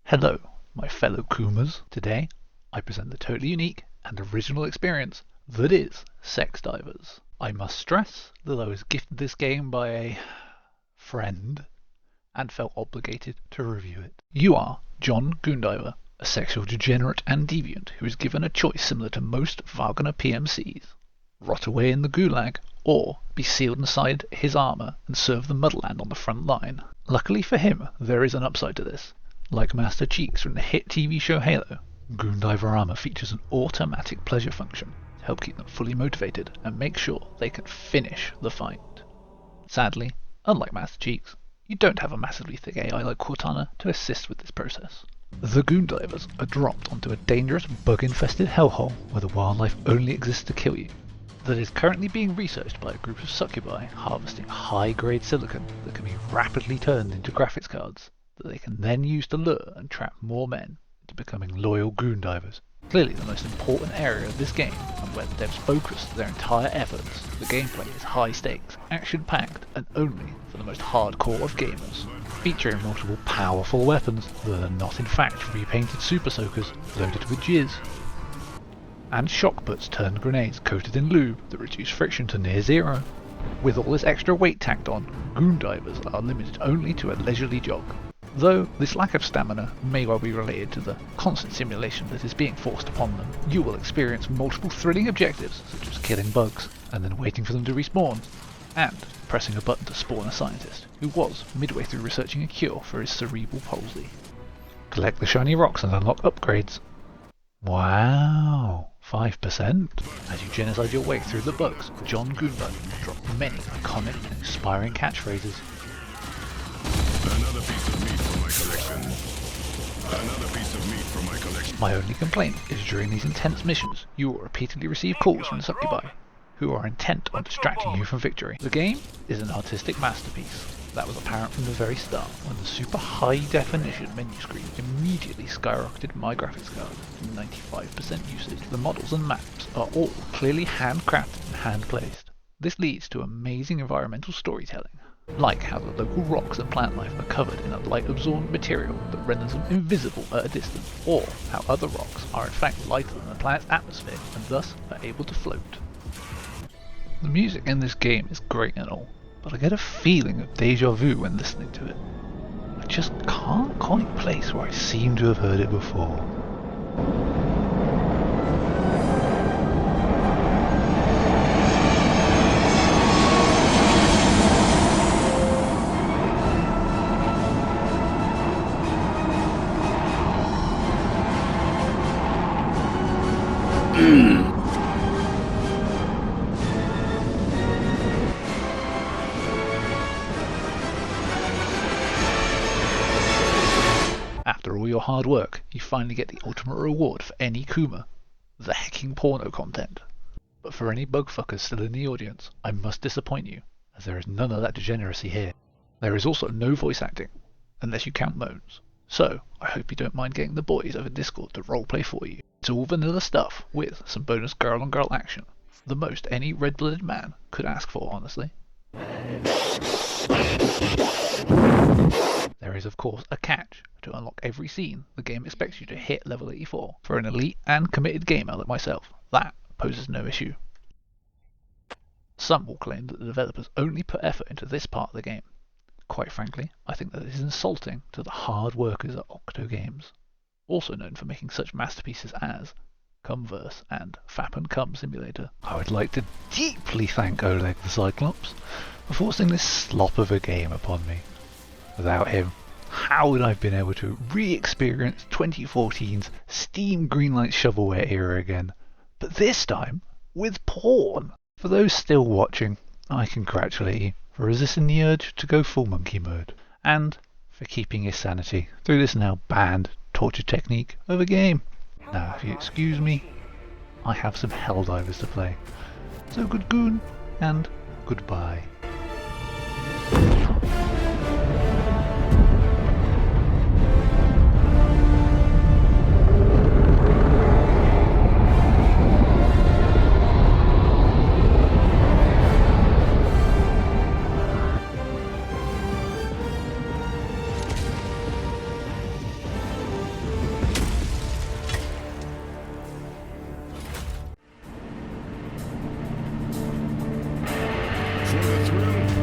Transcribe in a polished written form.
Hello, my fellow Kumas. Today, I present the totally unique and original experience that is Sex Divers. I must stress that I was gifted this game by a friend and felt obligated to review it. You are John GoonDiver, a sexual degenerate and deviant who is given a choice similar to most Wagner PMCs. Rot away in the gulag, or be sealed inside his armour and serve the motherland on the front line. Luckily for him, there is an upside to this. Like Master Cheeks from the hit TV show Halo, GoonDiver armor features an automatic pleasure function to help keep them fully motivated and make sure they can finish the fight. Sadly, unlike Master Cheeks, you don't have a massively thick AI like Cortana to assist with this process. The GoonDivers are dropped onto a dangerous, bug-infested hellhole where the wildlife only exists to kill you. That is currently being researched by a group of succubi harvesting high-grade silicon that can be rapidly turned into graphics cards that they can then use to lure and trap more men into becoming loyal GoonDivers. Clearly the most important area of this game, and where the devs focus their entire efforts. The gameplay is high stakes, action-packed, and only for the most hardcore of gamers, featuring multiple powerful weapons that are not in fact repainted super soakers loaded with jizz, and shock puts turned grenades coated in lube that reduce friction to near zero. With all this extra weight tacked on, GoonDivers are limited only to a leisurely jog. Though this lack of stamina may well be related to the constant simulation that is being forced upon them, you will experience multiple thrilling objectives such as killing bugs and then waiting for them to respawn, and pressing a button to spawn a scientist who was midway through researching a cure for his cerebral palsy. Collect the shiny rocks and unlock upgrades. Wow, 5%? As you genocide your way through the bugs, John GoonDiver dropped many iconic and inspiring catchphrases. Another piece of meat for my collection. Another piece of meat for my collection. My only complaint is during these intense missions, you will repeatedly receive calls from the succubi, who are intent on distracting you from victory. The game is an artistic masterpiece. That was apparent from the very start, when the super high definition menu screen immediately skyrocketed my graphics card to 95% usage. The models and maps are all clearly handcrafted and hand-placed. This leads to amazing environmental storytelling, like how the local rocks and plant life are covered in a light-absorbent material that renders them invisible at a distance, or how other rocks are in fact lighter than the planet's atmosphere and thus are able to float. The music in this game is great and all, but I get a feeling of deja vu when listening to it. I just can't quite place where I seem to have heard it before. After all your hard work, you finally get the ultimate reward for any Kuma, the hecking porno content. But for any bugfuckers still in the audience, I must disappoint you, as there is none of that degeneracy here. There is also no voice acting, unless you count moans. So, I hope you don't mind getting the boys over Discord to roleplay for you. It's all vanilla stuff, with some bonus girl-on-girl action. The most any red-blooded man could ask for, honestly. There is of course a catch. To unlock every scene, the game expects you to hit level 84. For an elite and committed gamer like myself, that poses no issue. Some will claim that the developers only put effort into this part of the game. Quite frankly, I think that is insulting to the hard workers at Octo Games, also known for making such masterpieces as Cumverse and Fap and Cum Simulator. I would like to deeply thank Oleg the Cyclops for forcing this slop of a game upon me. Without him, how would I have been able to re-experience 2014's Steam Greenlight shovelware era again, but this time with porn? For those still watching, I congratulate you for resisting the urge to go full monkey mode, and for keeping your sanity through this now banned torture technique of a game. Now if you excuse me, I have some Helldivers to play. So good goon, and goodbye. For the thrill,